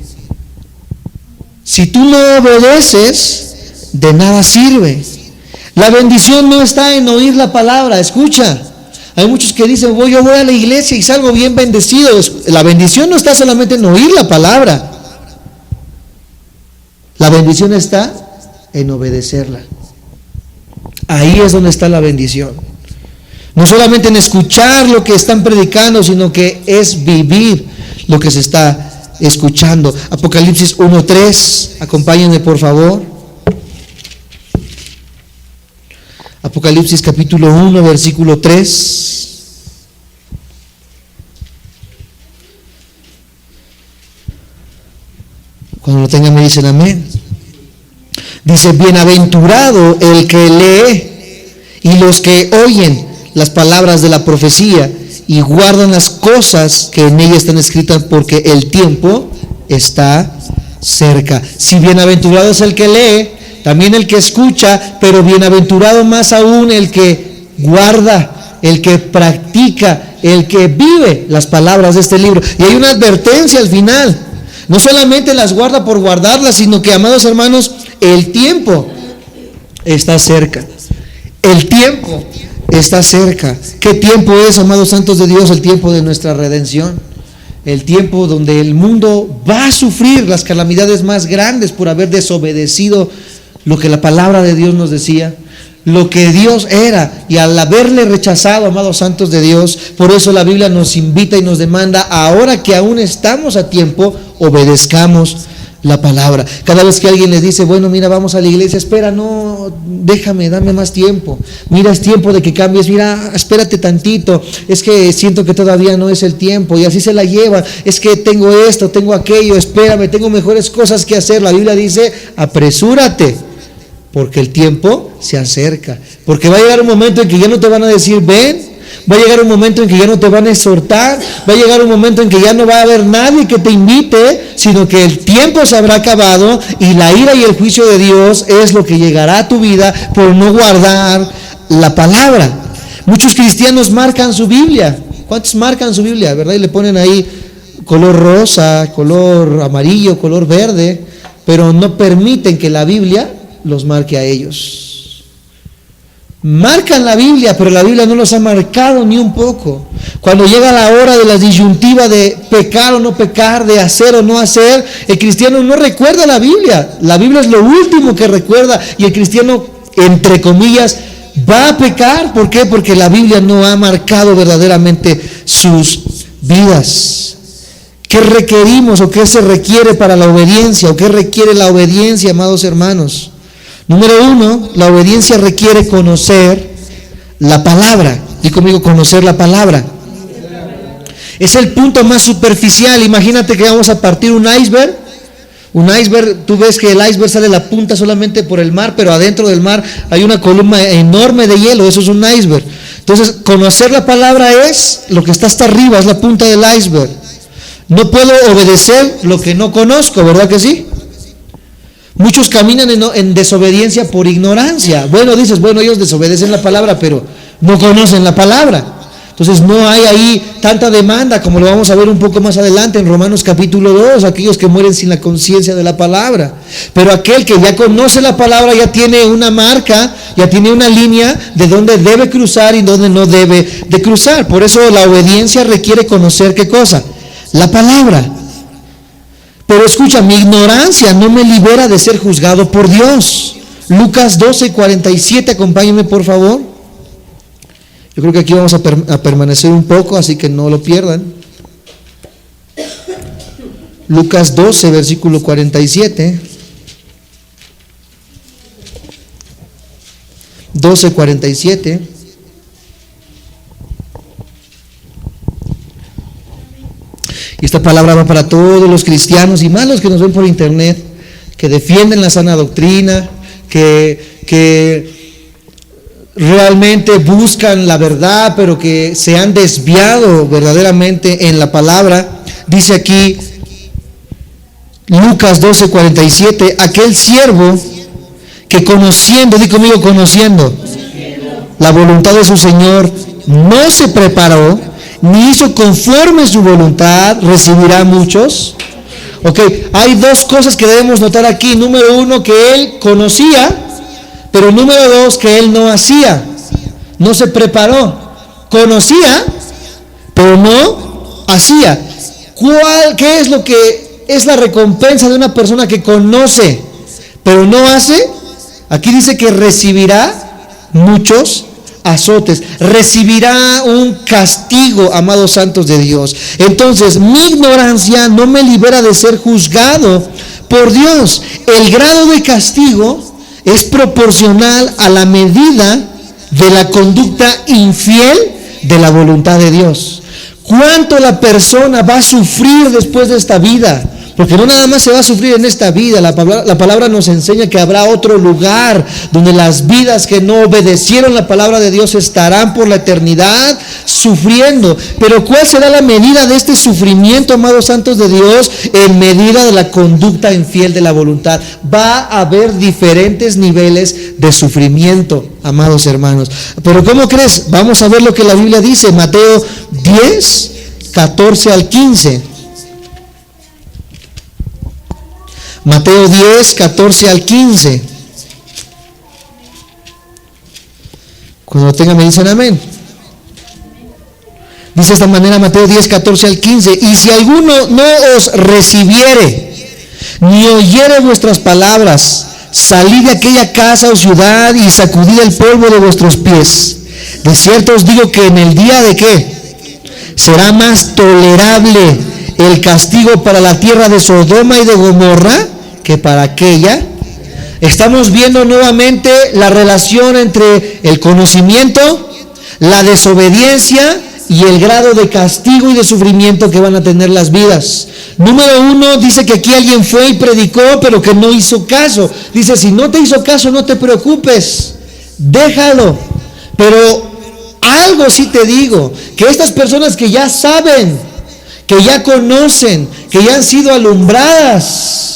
Si tú no obedeces, de nada sirve. La bendición no está en oír la palabra. Escucha, hay muchos que dicen, yo voy a la iglesia y salgo bien bendecido. La bendición no está solamente en oír la palabra. La bendición está en obedecerla. Ahí es donde está la bendición. No solamente en escuchar lo que están predicando, sino que es vivir lo que se está escuchando. Apocalipsis 1:3, acompáñenme por favor. Apocalipsis capítulo 1, versículo 3. Cuando lo tengan me dicen amén. Dice, bienaventurado el que lee y los que oyen las palabras de la profecía y guardan las cosas que en ella están escritas, porque el tiempo está cerca. Si bienaventurado es el que lee, también el que escucha, pero bienaventurado más aún el que guarda, el que practica, el que vive las palabras de este libro. Y hay una advertencia al final. No solamente las guarda por guardarlas, sino que, amados hermanos, el tiempo está cerca. El tiempo está cerca. ¿Qué tiempo es, amados santos de Dios? El tiempo de nuestra redención. El tiempo donde el mundo va a sufrir las calamidades más grandes por haber desobedecido lo que la palabra de Dios nos decía, lo que Dios era, y al haberle rechazado, amados santos de Dios. Por eso la Biblia nos invita y nos demanda, ahora que aún estamos a tiempo, obedezcamos la palabra. Cada vez que alguien les dice, bueno, mira, vamos a la iglesia, espera, no, déjame, dame más tiempo, mira, es tiempo de que cambies, mira, espérate tantito, es que siento que todavía no es el tiempo, y así se la llevan, es que tengo esto, tengo aquello, espérame, tengo mejores cosas que hacer. La Biblia dice, apresúrate, porque el tiempo se acerca, porque va a llegar un momento en que ya no te van a decir ven, va a llegar un momento en que ya no te van a exhortar, va a llegar un momento en que ya no va a haber nadie que te invite, sino que el tiempo se habrá acabado y la ira y el juicio de Dios es lo que llegará a tu vida por no guardar la palabra. Muchos cristianos marcan su Biblia. ¿Cuántos marcan su Biblia, verdad? Y le ponen ahí color rosa, color amarillo, color verde, pero no permiten que la Biblia los marque a ellos. Marcan la Biblia, pero la Biblia no los ha marcado ni un poco. Cuando llega la hora de la disyuntiva de pecar o no pecar, de hacer o no hacer, el cristiano no recuerda la Biblia. La Biblia es lo último que recuerda, y el cristiano, entre comillas, va a pecar. ¿Por qué? Porque la Biblia no ha marcado verdaderamente sus vidas. ¿Qué requerimos o qué se requiere para la obediencia? ¿O qué requiere la obediencia, amados hermanos? Número uno, la obediencia requiere conocer la palabra. Y conmigo, conocer la palabra. Es el punto más superficial. Imagínate que vamos a partir un iceberg. Un iceberg, tú ves que el iceberg sale la punta solamente por el mar, pero adentro del mar hay una columna enorme de hielo. Eso es un iceberg. Entonces, conocer la palabra es lo que está hasta arriba, es la punta del iceberg. No puedo obedecer lo que no conozco, ¿verdad que sí? Muchos caminan en desobediencia por ignorancia. Bueno, dices, bueno, ellos desobedecen la palabra, pero no conocen la palabra. Entonces no hay ahí tanta demanda, como lo vamos a ver un poco más adelante en Romanos capítulo 2, aquellos que mueren sin la conciencia de la palabra. Pero aquel que ya conoce la palabra ya tiene una marca, ya tiene una línea de dónde debe cruzar y dónde no debe de cruzar. Por eso la obediencia requiere conocer ¿qué cosa? La palabra. Pero escucha, mi ignorancia no me libera de ser juzgado por Dios. Lucas 12:47, acompáñenme por favor. Yo creo que aquí vamos a permanecer un poco, así que no lo pierdan. Lucas 12, versículo 47. 12:47. Y esta palabra va para todos los cristianos y más los que nos ven por internet, que defienden la sana doctrina, que realmente buscan la verdad, pero que se han desviado verdaderamente en la palabra. Dice aquí Lucas 12:47, aquel siervo que conociendo, di conmigo, conociendo la voluntad de su Señor, no se preparó, ni hizo conforme su voluntad, recibirá muchos. Ok, hay dos cosas que debemos notar aquí. Número uno, que él conocía, pero número dos, que él no hacía, no se preparó. Conocía, pero no hacía. ¿Qué es lo que es la recompensa de una persona que conoce, pero no hace? Aquí dice que recibirá muchos azotes, recibirá un castigo, amados santos de Dios. Entonces, mi ignorancia no me libera de ser juzgado por Dios. El grado de castigo es proporcional a la medida de la conducta infiel de la voluntad de Dios. ¿Cuánto la persona va a sufrir después de esta vida Porque no nada más se va a sufrir en esta vida. La palabra nos enseña que habrá otro lugar donde las vidas que no obedecieron la palabra de Dios estarán por la eternidad sufriendo. Pero ¿cuál será la medida de este sufrimiento, amados santos de Dios? En medida de la conducta infiel de la voluntad. Va a haber diferentes niveles de sufrimiento, amados hermanos. Pero ¿cómo crees? Vamos a ver lo que la Biblia dice. Mateo 10, 14 al 15. Mateo 10, 14 al 15. Cuando lo tengan me dicen amén. Dice de esta manera Mateo 10, 14 al 15. Y si alguno no os recibiere, ni oyere vuestras palabras, salid de aquella casa o ciudad y sacudid el polvo de vuestros pies. De cierto os digo que en el día de ¿qué? Será más tolerable el castigo para la tierra de Sodoma y de Gomorra que para aquella. Estamos viendo nuevamente la relación entre el conocimiento, la desobediencia y el grado de castigo y de sufrimiento que van a tener las vidas. Número 1, dice que aquí alguien fue y predicó, pero que no hizo caso. Dice, si no te hizo caso, no te preocupes, déjalo. Pero algo sí te digo, que estas personas que ya saben, que ya conocen, que ya han sido alumbradas,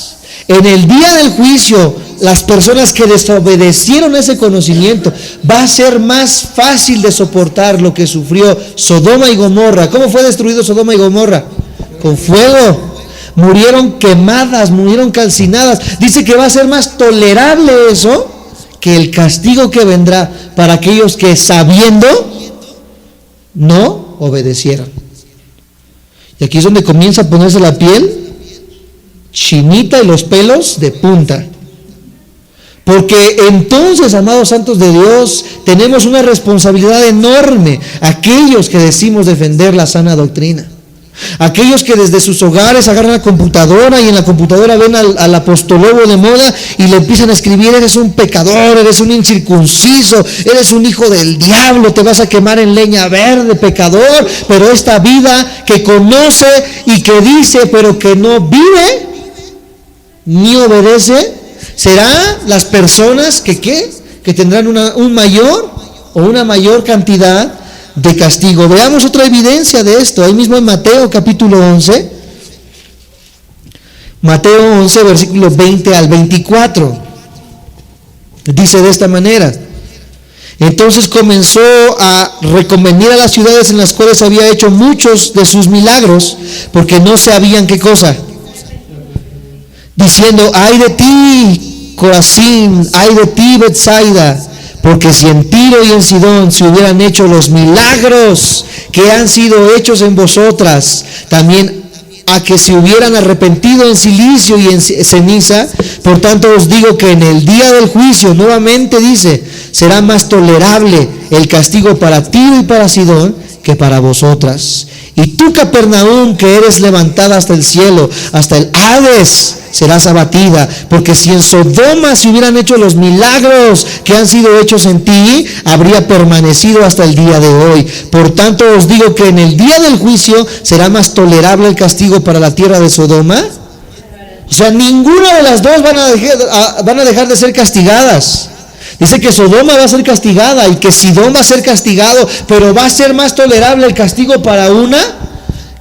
en el día del juicio, las personas que desobedecieron ese conocimiento, va a ser más fácil de soportar lo que sufrió Sodoma y Gomorra. ¿Cómo fue destruido Sodoma y Gomorra? Con fuego. Murieron quemadas, murieron calcinadas. Dice que va a ser más tolerable eso que el castigo que vendrá para aquellos que sabiendo no obedecieron. Y aquí es donde comienza a ponerse la piel chinita y los pelos de punta. Porque entonces, amados santos de Dios, tenemos una responsabilidad enorme, aquellos que decimos defender la sana doctrina. Aquellos que desde sus hogares agarran la computadora y en la computadora ven al apostolólogo de moda y le empiezan a escribir: eres un pecador, eres un incircunciso, eres un hijo del diablo, te vas a quemar en leña verde, pecador. Pero esta vida que conoce y que dice pero que no vive ni obedece, será las personas que tendrán un mayor o una mayor cantidad de castigo. Veamos otra evidencia de esto, ahí mismo en Mateo capítulo 11. Mateo 11, versículos 20 al 24. Dice de esta manera: entonces comenzó a reconvenir a las ciudades en las cuales había hecho muchos de sus milagros, porque no sabían qué cosa. Diciendo: ay de ti, Corazín, ay de ti, Betsaida, porque si en Tiro y en Sidón se hubieran hecho los milagros que han sido hechos en vosotras, también a que se hubieran arrepentido en silicio y en ceniza. Por tanto os digo que en el día del juicio, nuevamente dice, será más tolerable el castigo para Tiro y para Sidón que para vosotras. Y tú, Capernaum, que eres levantada hasta el cielo, hasta el Hades serás abatida, porque si en Sodoma se hubieran hecho los milagros que han sido hechos en ti, habría permanecido hasta el día de hoy. Por tanto os digo que en el día del juicio será más tolerable el castigo para la tierra de Sodoma. O sea, ninguna de las dos van a dejar de ser castigadas. Dice que Sodoma va a ser castigada y que Sidón va a ser castigado, pero va a ser más tolerable el castigo para una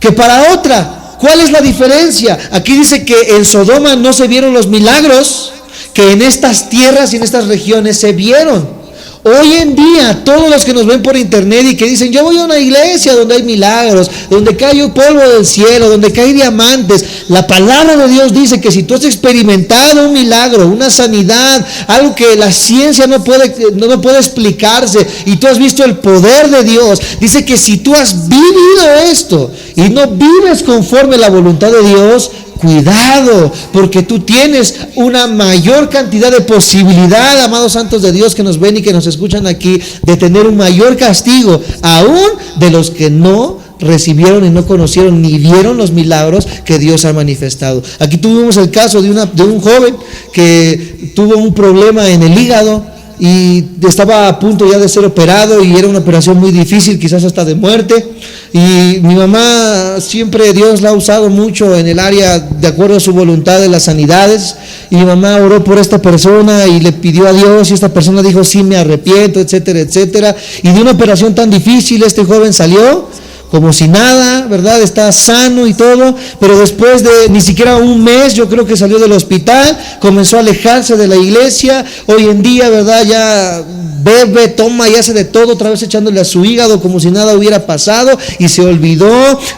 que para otra. ¿Cuál es la diferencia? Aquí dice que en Sodoma no se vieron los milagros que en estas tierras y en estas regiones se vieron. Hoy en día, todos los que nos ven por internet y que dicen: yo voy a una iglesia donde hay milagros, donde cae polvo del cielo, donde cae diamantes. La palabra de Dios dice que si tú has experimentado un milagro, una sanidad, algo que la ciencia no puede explicarse, y tú has visto el poder de Dios, dice que si tú has vivido esto y no vives conforme a la voluntad de Dios, cuidado, porque tú tienes una mayor cantidad de posibilidad, amados santos de Dios que nos ven y que nos escuchan aquí, de tener un mayor castigo, aún de los que no recibieron y no conocieron ni vieron los milagros que Dios ha manifestado. Aquí tuvimos el caso de un joven que tuvo un problema en el hígado y estaba a punto ya de ser operado y era una operación muy difícil, quizás hasta de muerte. Y mi mamá siempre Dios la ha usado mucho en el área de acuerdo a su voluntad de las sanidades, y mi mamá oró por esta persona y le pidió a Dios, y esta persona dijo sí, me arrepiento, etcétera, etcétera. Y de una operación tan difícil este joven salió como si nada, ¿verdad? Está sano y todo, pero después de ni siquiera un mes, yo creo que salió del hospital, comenzó a alejarse de la iglesia. Hoy en día, ¿verdad? Ya bebe, toma y hace de todo, otra vez echándole a su hígado como si nada hubiera pasado, y se olvidó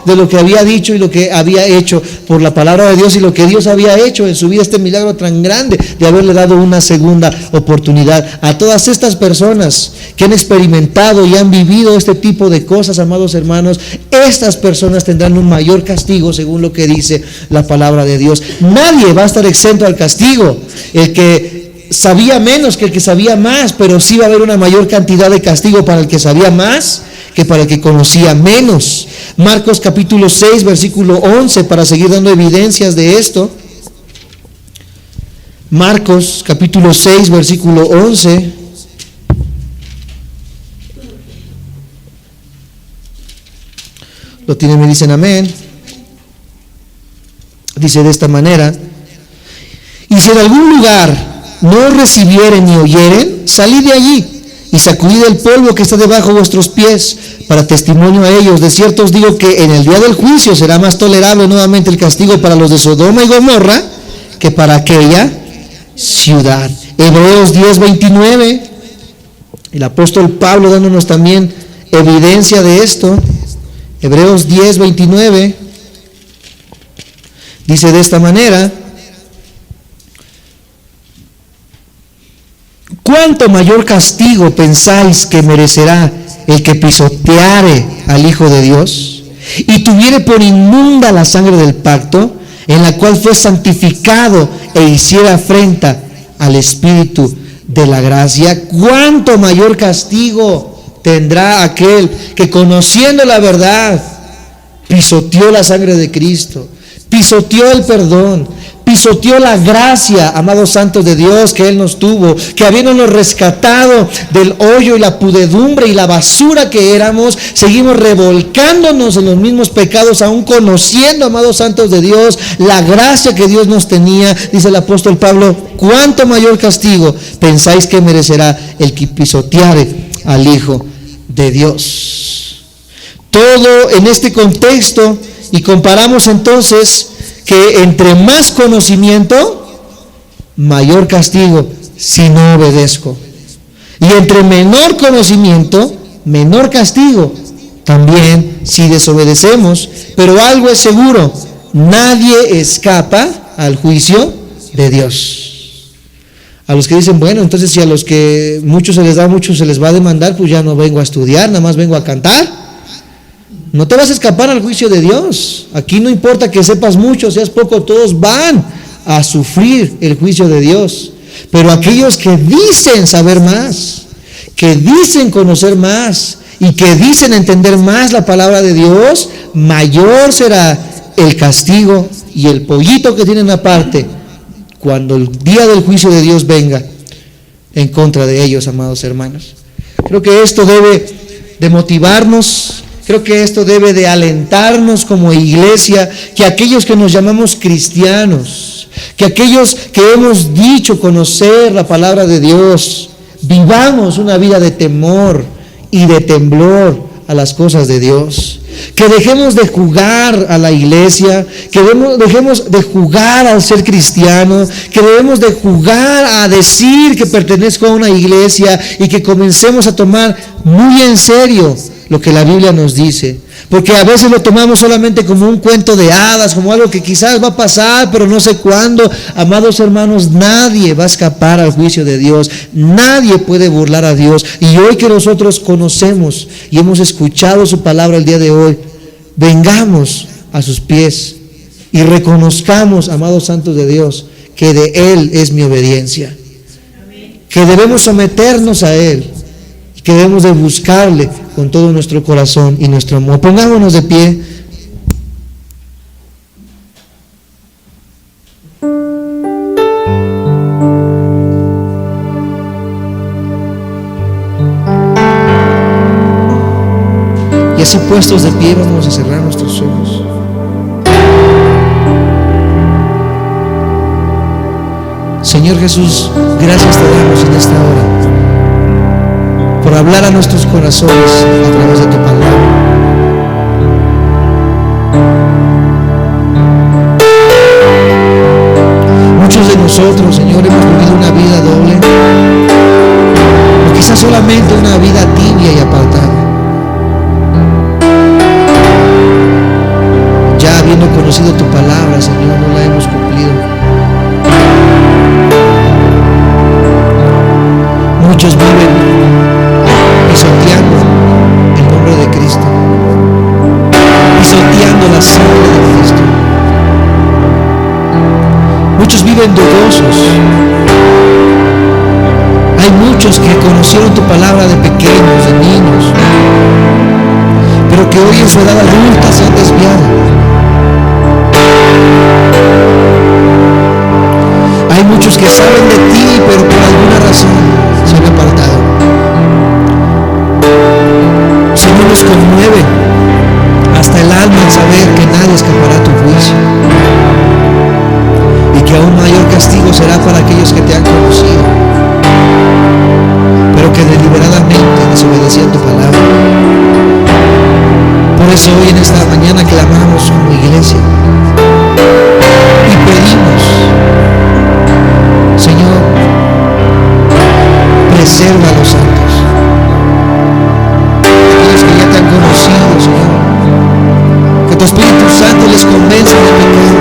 de lo que había dicho y lo que había hecho por la palabra de Dios y lo que Dios había hecho en su vida, este milagro tan grande de haberle dado una segunda oportunidad. A todas estas personas que han experimentado y han vivido este tipo de cosas, amados hermanos, estas personas tendrán un mayor castigo según lo que dice la palabra de Dios. Nadie va a estar exento al castigo. El que sabía menos que el que sabía más, pero sí va a haber una mayor cantidad de castigo para el que sabía más que para el que conocía menos. Marcos capítulo 6 versículo 11, para seguir dando evidencias de esto. Marcos capítulo 6 versículo 11. Lo tienen, me dicen amén. Dice de esta manera: y si en algún lugar no recibieren ni oyeren, salid de allí y sacudid el polvo que está debajo de vuestros pies, para testimonio a ellos. De cierto os digo que en el día del juicio será más tolerable nuevamente el castigo para los de Sodoma y Gomorra que para aquella ciudad. Hebreos 10:29, el apóstol Pablo dándonos también evidencia de esto. Hebreos 10:29 dice de esta manera: ¿cuánto mayor castigo pensáis que merecerá el que pisoteare al Hijo de Dios y tuviere por inmunda la sangre del pacto, en la cual fue santificado e hiciera afrenta al Espíritu de la gracia? ¿Cuánto mayor castigo tendrá aquel que, conociendo la verdad, pisoteó la sangre de Cristo, pisoteó el perdón, pisoteó la gracia, amados santos de Dios, que Él nos tuvo, que habiéndonos rescatado del hoyo y la pudedumbre y la basura que éramos, seguimos revolcándonos en los mismos pecados, aún conociendo, amados santos de Dios, la gracia que Dios nos tenía? Dice el apóstol Pablo: ¿cuánto mayor castigo pensáis que merecerá el que pisoteare al Hijo de Dios? Todo en este contexto, y comparamos entonces que entre más conocimiento, mayor castigo si no obedezco, y entre menor conocimiento, menor castigo también si desobedecemos. Pero algo es seguro: nadie escapa al juicio de Dios. A los que dicen, bueno, entonces si a los que mucho se les da, mucho se les va a demandar, pues ya no vengo a estudiar, nada más vengo a cantar. No te vas a escapar al juicio de Dios. Aquí no importa que sepas mucho, seas poco, todos van a sufrir el juicio de Dios. Pero aquellos que dicen saber más, que dicen conocer más y que dicen entender más la palabra de Dios, mayor será el castigo y el pollito que tienen aparte cuando el día del juicio de Dios venga en contra de ellos, amados hermanos. Creo que esto debe de motivarnos. Creo que esto debe de alentarnos como iglesia, que aquellos que nos llamamos cristianos, que aquellos que hemos dicho conocer la palabra de Dios, vivamos una vida de temor y de temblor a las cosas de Dios. Que dejemos de jugar a la iglesia, que dejemos de jugar al ser cristiano, que debemos de jugar a decir que pertenezco a una iglesia, y que comencemos a tomar muy en serio lo que la Biblia nos dice, porque a veces lo tomamos solamente como un cuento de hadas, como algo que quizás va a pasar, pero no sé cuándo. Amados hermanos, nadie va a escapar al juicio de Dios, nadie puede burlar a Dios. Y hoy que nosotros conocemos y hemos escuchado su palabra el día de hoy, vengamos a sus pies y reconozcamos, amados santos de Dios, que de Él es mi obediencia, que debemos someternos a Él, que debemos de buscarle con todo nuestro corazón y nuestro amor. Pongámonos de pie. así puestos de pie vamos a cerrar nuestros ojos. Señor Jesús, gracias te damos en esta hora por hablar a nuestros corazones a través de tu palabra. Muchos de nosotros, Señor, hemos vivido una vida doble, o quizás solamente una vida tibia y apartada. Ya habiendo conocido tu palabra, Señor, no la hemos cumplido. Muchos viven pisoteando el nombre de Cristo, pisoteando la sangre de Cristo. Muchos viven dudosos. Hay muchos que conocieron tu palabra de pequeños, de niños, pero que hoy en su edad adulta se han desviado. Hay muchos que saben de ti, pero por alguna razón se han apartado. Señor, nos conmueve hasta el alma en saber que nadie escapará a tu juicio, y que aún mayor castigo será para aquellos que te han conocido, pero que deliberadamente desobedecían tu palabra. Por eso hoy en esta mañana clamamos como iglesia y pedimos, Señor, preserva a los santos, aquellos que ya te han conocido, Señor, que tu Espíritu Santo les convenza de pecado.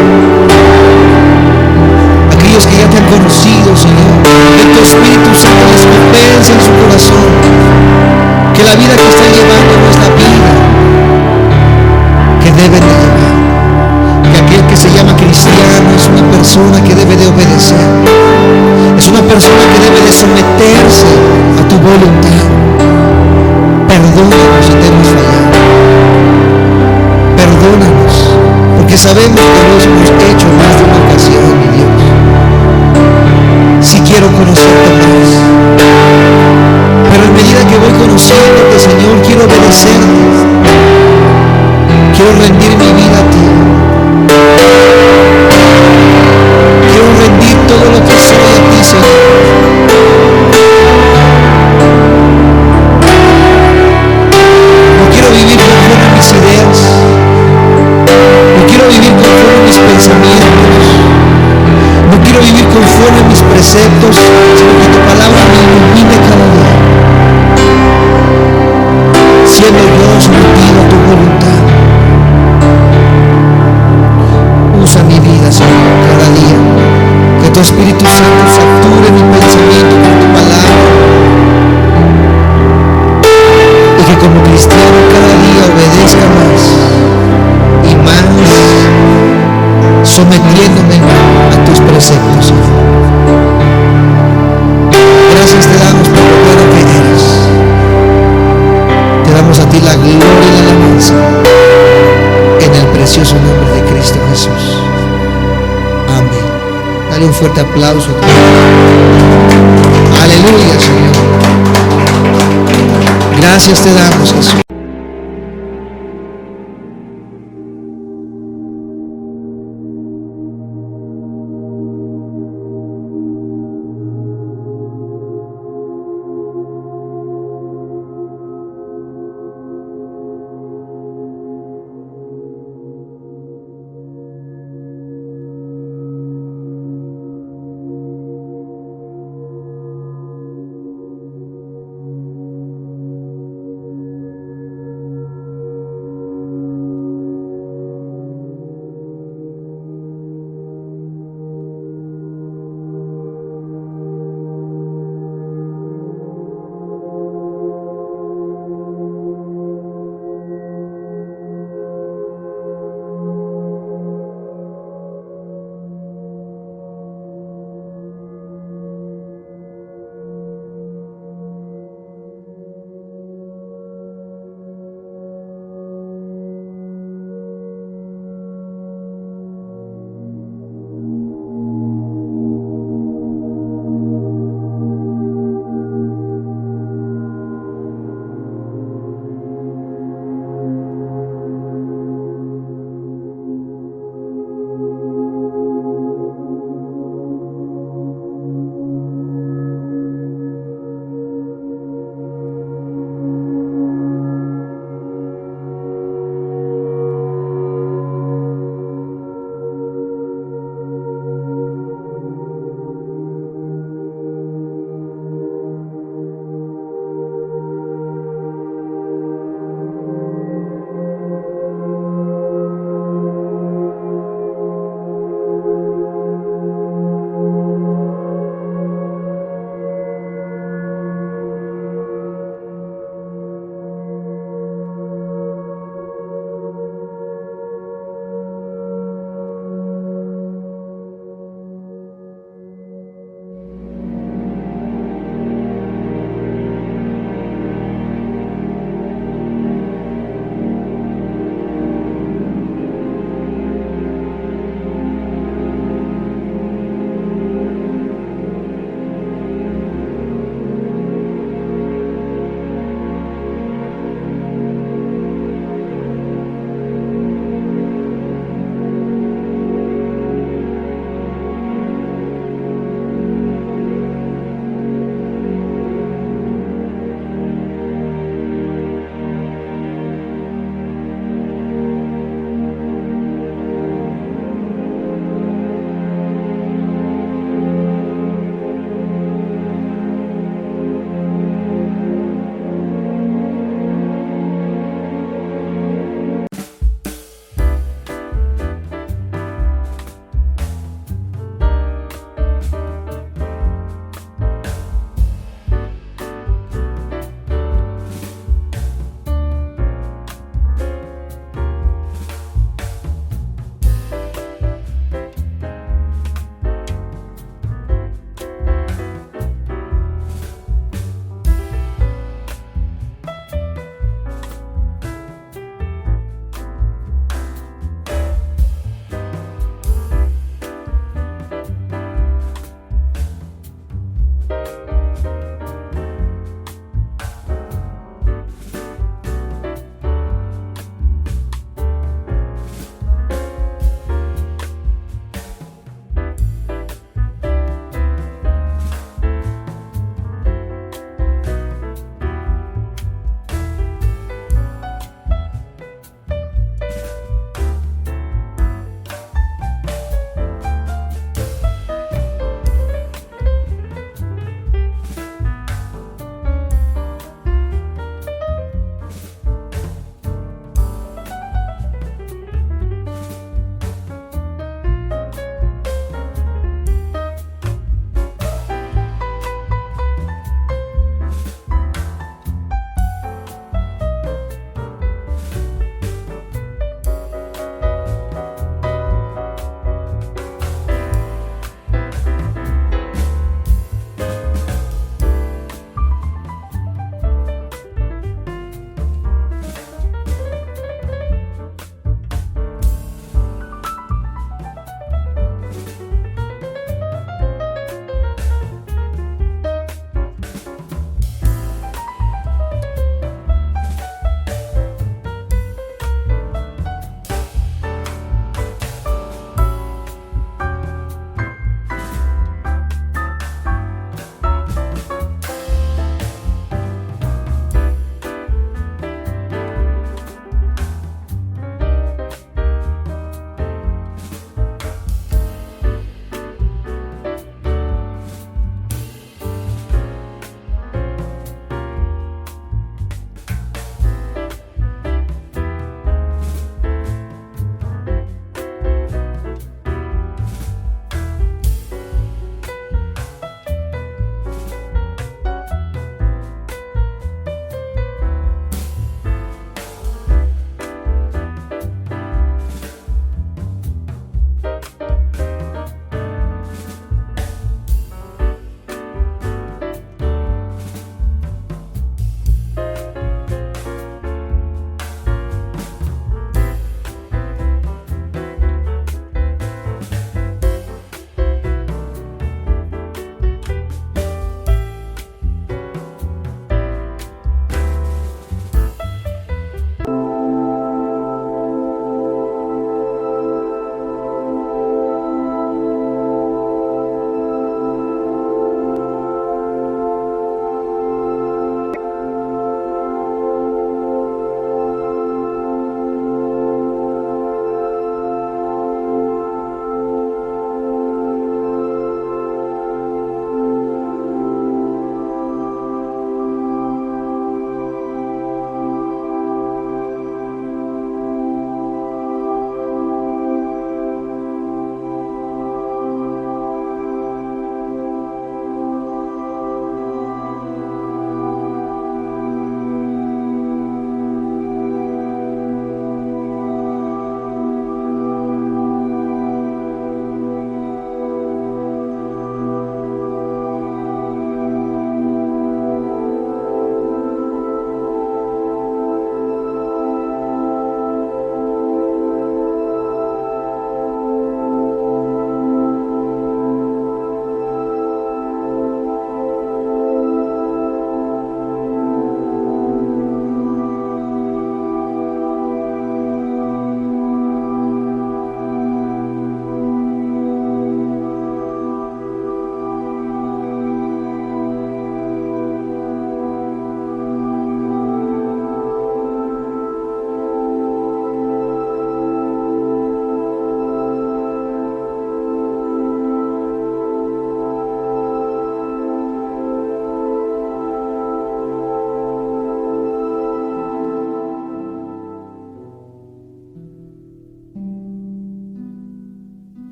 Aquellos que ya te han conocido, Señor, que tu Espíritu Santo les convenza en su corazón que la vida que están llevando no es la vida que deben de llevar, que aquel que se llama cristiano es una persona que debe de obedecer, es una persona que debe de someterse a tu voluntad. Perdónanos si te hemos fallado, perdónanos, porque sabemos que lo hemos hecho más de una ocasión, mi Dios. Si quiero conocerte más, pero en medida que voy conociéndote, Señor, quiero obedecerte, quiero rendir mi vida a ti, quiero rendir todo lo que soy a ti, Señor. No quiero vivir conforme a mis ideas, no quiero vivir conforme a mis pensamientos, no quiero vivir conforme a mis preceptos, sino que tu palabra me ilumine cada día, siendo yo sometido a tu voluntad. Usa mi vida, Señor, cada día, que tu Espíritu Santo sature mi pensamiento con tu palabra, y que como cristiano cada día obedezca más y más, sometiéndome a tus preceptos, Señor. Gracias te damos por lo bueno que eres. Te damos a ti la gloria y la alabanza en el precioso nombre de Cristo Jesús. Amén. Dale un fuerte aplauso. Aleluya, Señor. Gracias te damos, Jesús.